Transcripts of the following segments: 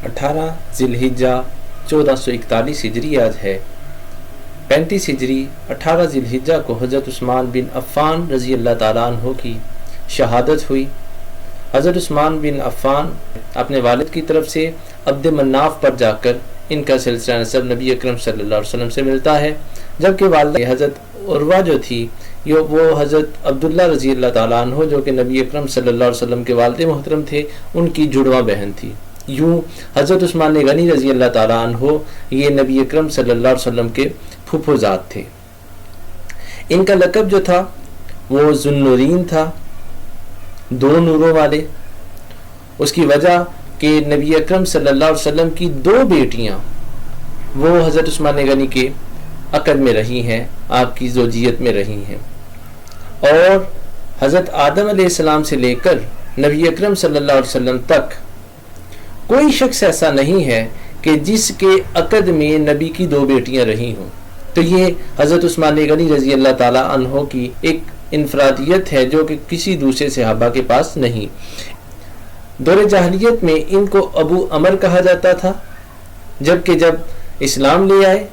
18 ذی الحجہ 1441 ہجری آج ہے 35 ہجری 18 ذی الحجہ کو حضرت عثمان بن عفان رضی اللہ تعالیٰ عنہ کی شہادت ہوئی۔ حضرت عثمان بن عفان اپنے والد کی طرف سے عبد مناف پر جا کر ان کا سلسلہ نسب نبی اکرم صلی اللہ علیہ وسلم سے ملتا ہے، جبکہ والدہ حضرت عروہ جو تھی وہ حضرت عبداللہ رضی اللہ تعالیٰ عنہ جو کہ نبی اکرم صلی اللہ علیہ وسلم کے والد محترم تھے، ان کی جڑواں بہن تھی۔ یوں حضرت عثمان غنی رضی اللہ تعالیٰ عنہ یہ نبی اکرم صلی اللہ علیہ وسلم کے پھوپھو زاد تھے۔ ان کا لقب جو تھا وہ ذوالنورین تھا، دو نوروں والے۔ اس کی وجہ کہ نبی اکرم صلی اللہ علیہ وسلم کی دو بیٹیاں وہ حضرت عثمان غنی کے عقد میں رہی ہیں، آپ کی زوجیت میں رہی ہیں، اور حضرت آدم علیہ السلام سے لے کر نبی اکرم صلی اللہ علیہ وسلم تک کوئی شخص ایسا نہیں ہے کہ جس کے عقد میں نبی کی دو بیٹیاں رہی ہوں۔ تو یہ حضرت عثمان غنی رضی اللہ تعالیٰ عنہ کی ایک انفرادیت ہے جو کہ کسی دوسرے صحابہ کے پاس نہیں۔ دور جاہلیت میں ان کو ابو عمر کہا جاتا تھا، جبکہ جب اسلام لے آئے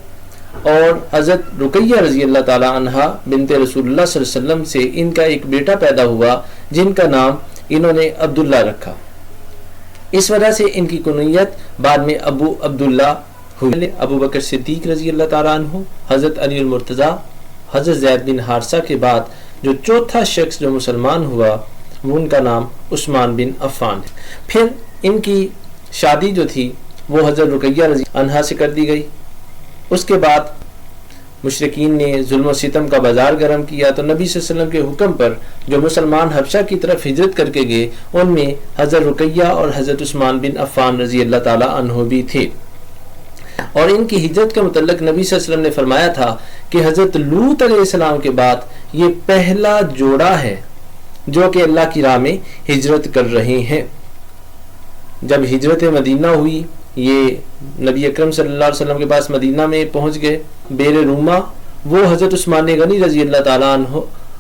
اور حضرت رقیہ رضی اللہ تعالیٰ عنہ بنت رسول اللہ صلی اللہ علیہ وسلم سے ان کا ایک بیٹا پیدا ہوا جن کا نام انہوں نے عبداللہ رکھا۔ اس وجہ سے ان کی کنیت بعد میں ابو عبداللہ ہوئی۔ ابو بکر صدیق رضی اللہ تعالیٰ عنہ، حضرت علی المرتضیٰ، حضرت زید بن حارثہ کے بعد جو چوتھا شخص جو مسلمان ہوا وہ ان کا نام عثمان بن عفان ہے۔ پھر ان کی شادی جو تھی وہ حضرت رقیہ رضی اللہ عنہا سے کر دی گئی۔ اس کے بعد مشرکین نے ظلم و ستم کا بازار گرم کیا تو نبی صلی اللہ علیہ وسلم کے حکم پر جو مسلمان حبشہ کی طرف ہجرت کر کے گئے ان میں حضرت رقیہ اور حضرت عثمان بن عفان رضی اللہ تعالیٰ عنہ بھی تھے۔ اور ان کی ہجرت کے متعلق نبی صلی اللہ علیہ وسلم نے فرمایا تھا کہ حضرت لوط علیہ السلام کے بعد یہ پہلا جوڑا ہے جو کہ اللہ کی راہ میں ہجرت کر رہے ہیں۔ جب ہجرت مدینہ ہوئی یہ نبی اکرم صلی اللہ علیہ وسلم کے پاس مدینہ میں پہنچ گئے۔ بیر روما وہ حضرت عثمان غنی رضی اللہ تعالیٰ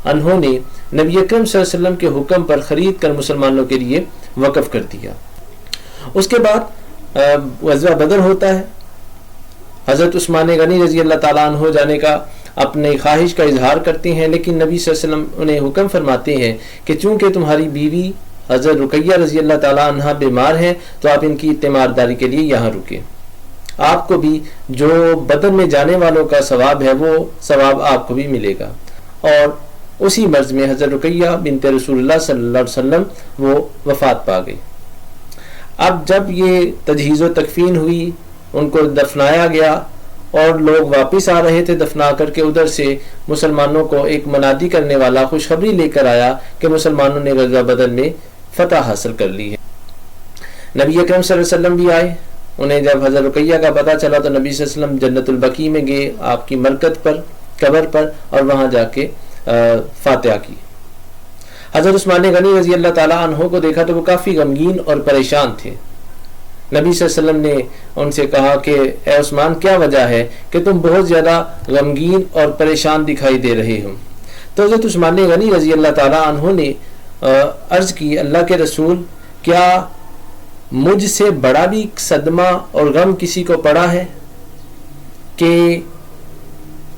عنہ نے نبی اکرم صلی اللہ علیہ وسلم کے حکم پر خرید کر مسلمانوں کے لیے وقف کر دیا۔ اس کے بعد غزوہ بدر ہوتا ہے۔ حضرت عثمان غنی رضی اللہ تعالیٰ عنہ جانے کا اپنے خواہش کا اظہار کرتے ہیں، لیکن نبی صلی اللہ علیہ وسلم انہیں حکم فرماتے ہیں کہ چونکہ تمہاری بیوی حضرت رقیہ رضی اللہ تعالیٰ عنہ بیمار ہیں تو آپ ان کی تیمارداری کے لیے یہاں رکیں، آپ کو بھی جو بدر میں جانے والوں کا ثواب ہے وہ ثواب آپ کو بھی ملے گا۔ اور اسی مرض میں حضرت رقیہ بنت رسول اللہ صلی اللہ علیہ وسلم وہ وفات پا گئی۔ اب جب یہ تجہیز و تکفین ہوئی، ان کو دفنایا گیا اور لوگ واپس آ رہے تھے دفنا کر کے، ادھر سے مسلمانوں کو ایک منادی کرنے والا خوشخبری لے کر آیا کہ مسلمانوں نے غزوہ بدر میں فتح حاصل کر لی ہے۔ نبی اکرم صلی اللہ علیہ وسلم بھی آئے، انہیں جب حضرت رقیہ کا پتہ چلا تو نبی صلی اللہ علیہ وسلم جنت البقیع میں گئے، آپ کی مرکز پر، قبر پر، اور وہاں جا کے فاتحہ کی۔ حضرت عثمان غنی رضی اللہ تعالیٰ عنہ کو دیکھا تو وہ کافی غمگین اور پریشان تھے۔ نبی صلی اللہ علیہ وسلم نے ان سے کہا کہ اے عثمان کیا وجہ ہے کہ تم بہت زیادہ غمگین اور پریشان دکھائی دے رہے ہو؟ تو حضرت عثمان غنی رضی اللہ تعالیٰ عنہ نے عرض کی، اللہ کے رسول کیا مجھ سے بڑا بھی صدمہ اور غم کسی کو پڑا ہے کہ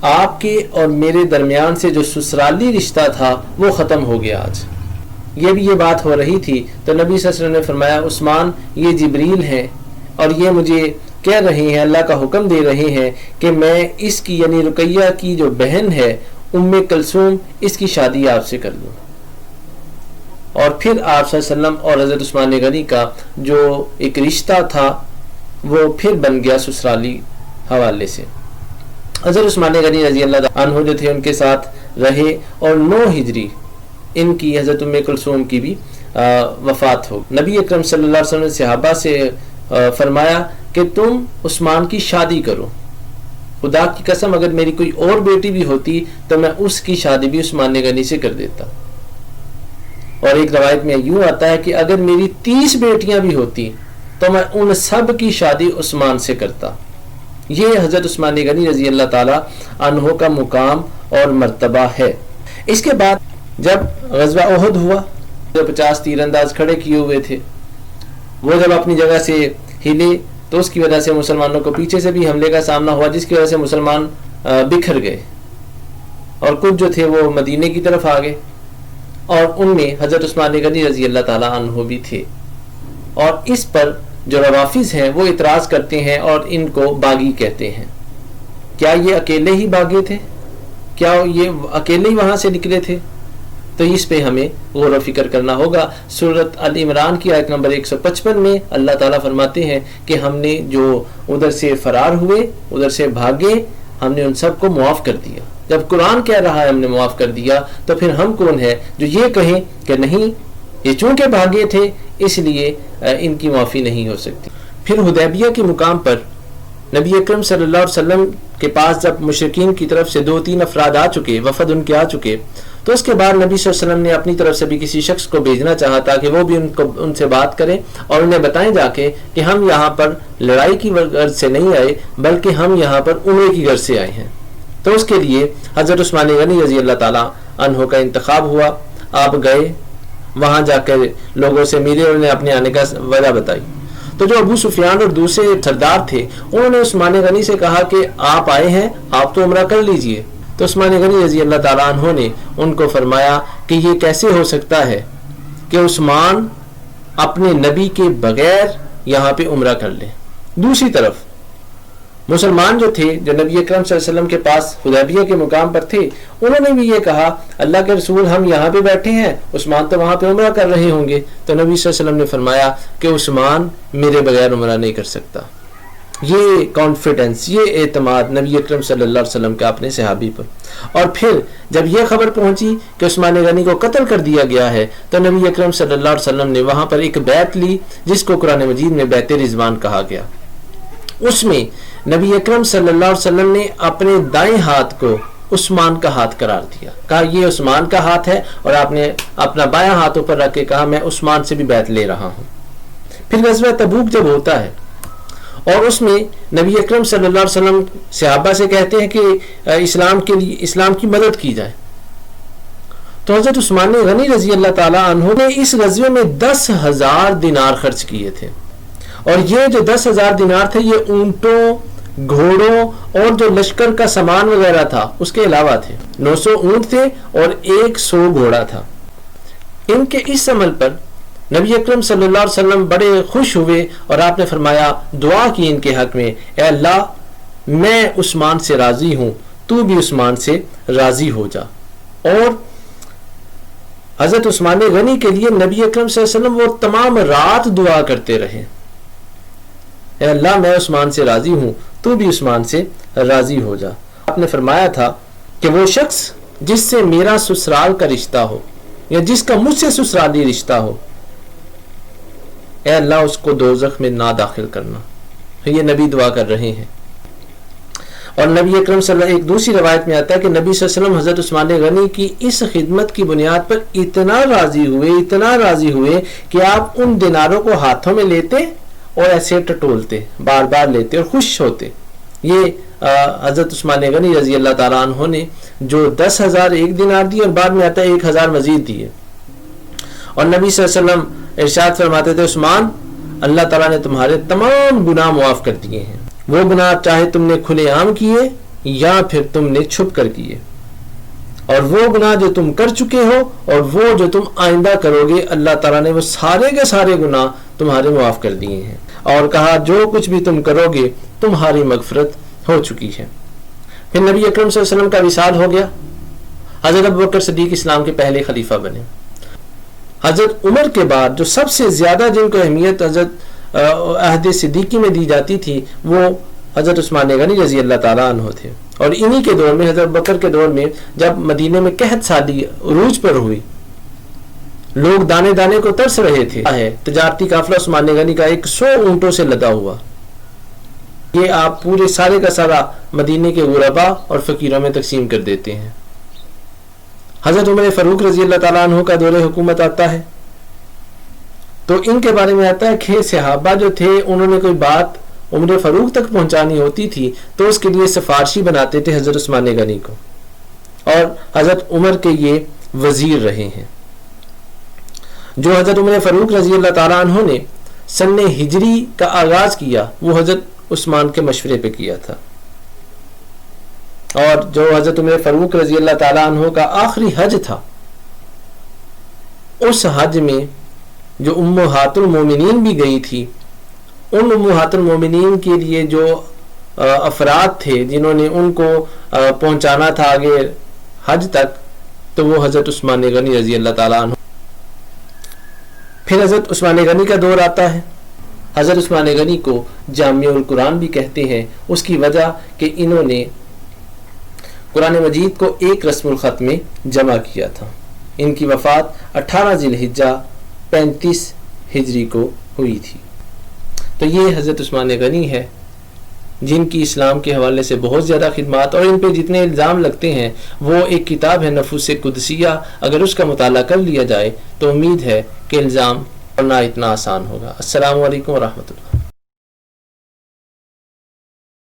آپ کے اور میرے درمیان سے جو سسرالی رشتہ تھا وہ ختم ہو گیا؟ آج یہ بات ہو رہی تھی تو نبی صلی اللہ علیہ وسلم نے فرمایا عثمان یہ جبریل ہیں اور یہ مجھے کہہ رہے ہیں، اللہ کا حکم دے رہے ہیں کہ میں اس کی یعنی رقیہ کی جو بہن ہے ام کلثوم اس کی شادی آپ سے کر دوں۔ اور پھر آپ صلی اللہ علیہ وسلم اور حضرت عثمان غنی کا جو ایک رشتہ تھا وہ پھر بن گیا سسرالی حوالے سے۔ حضرت عثمان غنی رضی اللہ عنہ جو تھے ان کے ساتھ رہے اور 9 ہجری ان کی حضرت ام کلثوم کی بھی وفات ہو۔ نبی اکرم صلی اللہ علیہ وسلم نے صحابہ سے فرمایا کہ تم عثمان کی شادی کرو، خدا کی قسم اگر میری کوئی اور بیٹی بھی ہوتی تو میں اس کی شادی بھی عثمان غنی سے کر دیتا۔ اور ایک روایت میں یوں آتا ہے کہ اگر میری 30 بیٹیاں بھی ہوتی تو میں ان سب کی شادی عثمان سے کرتا۔ یہ حضرت عثمان غنی رضی اللہ تعالی عنہ کا مقام اور مرتبہ ہے۔ اس کے بعد جب غزوہ احد ہوا، جو 50 تیر انداز کھڑے کیے ہوئے تھے وہ جب اپنی جگہ سے ہلے تو اس کی وجہ سے مسلمانوں کو پیچھے سے بھی حملے کا سامنا ہوا، جس کی وجہ سے مسلمان بکھر گئے اور کچھ جو تھے وہ مدینے کی طرف آ گئے، اور ان میں حضرت عثمان غنی رضی اللہ تعالیٰ عنہ بھی تھے. اور اس پر جو روافض ہیں وہ اعتراض کرتے ہیں اور ان کو باغی کہتے ہیں. کیا یہ اکیلے ہی باغی تھے؟ کیا یہ اکیلے ہی وہاں سے نکلے تھے؟ تو اس پہ ہمیں غور و فکر کرنا ہوگا. سورۃ ال عمران کی آیت نمبر 155 میں اللہ تعالیٰ فرماتے ہیں کہ ہم نے جو ادھر سے فرار ہوئے، ادھر سے بھاگے، ہم نے ان سب کو معاف کر دیا. جب قرآن کہہ رہا ہے ہم نے معاف کر دیا، تو پھر ہم کون ہے جو یہ کہیں کہ نہیں، یہ چونکہ بھاگے تھے اس لیے ان کی معافی نہیں ہو سکتی. پھر حدیبیہ کے مقام پر نبی اکرم صلی اللہ علیہ وسلم کے پاس جب مشرکین کی طرف سے 2-3 افراد آ چکے، وفد ان کے آ چکے، تو اس کے بعد نبی صلی اللہ علیہ وسلم نے اپنی طرف سے بھی کسی شخص کو بھیجنا چاہا تاکہ وہ بھی ان سے بات کریں اور انہیں بتائیں جا کے کہ ہم یہاں پر لڑائی کی غرض سے نہیں آئے بلکہ ہم یہاں پر عمرے کی غرض سے آئے ہیں. تو اس کے لیے حضرت عثمان غنی رضی اللہ تعالیٰ عنہ کا انتخاب ہوا. آپ گئے وہاں جا کر لوگوں سے ملے اور انہیں اپنے آنے کا وجہ بتائی. تو جو ابو سفیان اور دوسرے سردار تھے انہوں نے عثمان غنی سے کہا کہ آپ آئے ہیں، آپ تو عمرہ کر لیجئے. تو عثمان غنی رضی اللہ تعالیٰ عنہ نے ان کو فرمایا کہ یہ کیسے ہو سکتا ہے کہ عثمان اپنے نبی کے بغیر یہاں پہ عمرہ کر لے. دوسری طرف مسلمان جو تھے جو نبی اکرم صلی اللہ علیہ وسلم کے پاس حدیبیہ کے مقام پر تھے، انہوں نے بھی یہ کہا اللہ کے رسول ہم یہاں پہ بیٹھے ہیں، عثمان تو وہاں پہ عمرہ کر رہے ہوں گے. تو نبی صلی اللہ علیہ وسلم نے فرمایا کہ عثمان میرے بغیر عمرہ نہیں کر سکتا. یہ کانفیڈنس، یہ اعتماد نبی اکرم صلی اللہ علیہ وسلم کا اپنے صحابی پر. اور پھر جب یہ خبر پہنچی کہ عثمان غنی کو قتل کر دیا گیا ہے تو نبی اکرم صلی اللہ علیہ وسلم نے وہاں پر ایک بیعت لی جس کو قرآن مجید میں بیعت رضوان کہا گیا. اس میں نبی اکرم صلی اللہ علیہ وسلم نے اپنے دائیں ہاتھ کو عثمان کا ہاتھ قرار دیا، کہا یہ عثمان کا ہاتھ ہے، اور آپ نے اپنا بایاں ہاتھ اوپر رکھ کے کہا میں عثمان سے بھی بیعت لے رہا ہوں. پھر غزوہ تبوک جب ہوتا ہے اور اس میں نبی اکرم صلی اللہ علیہ وسلم صحابہ سے کہتے ہیں کہ اسلام کی مدد کی جائے، تو حضرت عثمان غنی رضی اللہ تعالیٰ عنہ نے اس غزوے میں 10,000 دینار خرچ کیے تھے. اور یہ جو 10,000 دینار تھے یہ اونٹوں، گھوڑوں اور جو لشکر کا سامان وغیرہ تھا اس کے علاوہ تھے. 900 اونٹ تھے اور 100 گھوڑا تھا. ان کے اس عمل پر نبی اکرم صلی اللہ علیہ وسلم بڑے خوش ہوئے اور آپ نے فرمایا، دعا کی ان کے حق میں، اے اللہ میں عثمان سے راضی ہوں، تو بھی عثمان سے راضی ہو جا. اور حضرت عثمان غنی کے لیے نبی اکرم صلی اللہ علیہ وسلم وہ تمام رات دعا کرتے رہے، اے اللہ میں عثمان سے راضی ہوں، تو بھی عثمان سے راضی ہو جا. آپ نے فرمایا تھا کہ وہ شخص جس سے میرا سسرال کا رشتہ ہو یا جس کا مجھ سے سسرالی رشتہ ہو، اے اللہ اس کو دوزخ میں نہ داخل کرنا. یہ نبی دعا کر رہے ہیں. اور نبی اکرم صلی اللہ علیہ وسلم، ایک دوسری روایت میں آتا ہے کہ نبی صلی اللہ علیہ وسلم حضرت عثمان غنی کی اس خدمت کی بنیاد پر اتنا راضی ہوئے کہ آپ ان دیناروں کو ہاتھوں میں لیتے اور ایسے ٹٹولتے، بار بار لیتے اور خوش ہوتے. یہ حضرت عثمان غنی رضی اللہ تعالیٰ عنہ نے جو 10,000 ایک دینار دیے اور بعد میں آتا ہے 1,000 مزید دیے. اور نبی صلی اللہ علیہ وسلم ارشاد فرماتے تھے، عثمان اللہ تعالیٰ نے تمہارے تمام گناہ معاف کر دیے ہیں، وہ گناہ چاہے تم نے کھلے عام کیے یا پھر تم نے چھپ کر کیے، اور وہ گناہ جو تم کر چکے ہو اور وہ جو تم آئندہ کرو گے اللہ تعالیٰ نے وہ سارے کے سارے گناہ تمہارے معاف کر دیے ہیں. اور کہا جو کچھ بھی تم کرو گے تمہاری مغفرت ہو چکی ہے. پھر نبی اکرم صلی اللہ علیہ وسلم کا وصال ہو گیا. حضرت ابوبکر صدیق اسلام کے پہلے خلیفہ بنے. حضرت عمر کے بعد جو سب سے زیادہ جن کو اہمیت حضرت عہد صدیقی میں دی جاتی تھی وہ حضرت عثمان غنی رضی اللہ تعالیٰ عنہ تھے. اور انہی کے دور میں، حضرت بکر کے دور میں، جب مدینے میں قحط سالی عروج پر ہوئی، لوگ دانے دانے کو ترس رہے تھے. تجارتی قافلہ عثمان غنی کا 100 اونٹوں سے لدا ہوا. یہ آپ پورے سارے کا سارا مدینے کے غربا اور فقیروں میں تقسیم کر دیتے ہیں. حضرت عمر فاروق رضی اللہ تعالیٰ عنہ کا دور حکومت آتا ہے تو ان کے بارے میں آتا ہے کہ صحابہ جو تھے انہوں نے کوئی بات عمر فاروق تک پہنچانی ہوتی تھی تو اس کے لیے سفارشی بناتے تھے حضرت عثمان غنی کو، اور حضرت عمر کے یہ وزیر رہے ہیں. جو حضرت عمر فاروق رضی اللہ تعالیٰ عنہ نے سن ہجری کا آغاز کیا وہ حضرت عثمان کے مشورے پہ کیا تھا، اور جو حضرت عمر فاروق رضی اللہ تعالیٰ عنہ کا آخری حج تھا، اس حج میں جو امہات المومنین بھی گئی تھی، ان امہات المومنین کے لیے جو افراد تھے جنہوں نے ان کو پہنچانا تھا آگے حج تک، تو وہ حضرت عثمان غنی رضی اللہ تعالیٰ عنہ۔ پھر حضرت عثمان غنی کا دور آتا ہے۔ حضرت عثمان غنی کو جامع القرآن بھی کہتے ہیں، اس کی وجہ کہ انہوں نے قرآن مجید کو ایک رسم الخط میں جمع کیا تھا۔ ان کی وفات 18 ذی الحجہ 35 ہجری کو ہوئی تھی۔ تو یہ حضرت عثمان غنی ہے جن کی اسلام کے حوالے سے بہت زیادہ خدمات، اور ان پہ جتنے الزام لگتے ہیں، وہ ایک کتاب ہے نفوس قدسیہ، اگر اس کا مطالعہ کر لیا جائے تو امید ہے کہ الزام کرنا اتنا آسان ہوگا۔ السلام علیکم ورحمۃ اللہ۔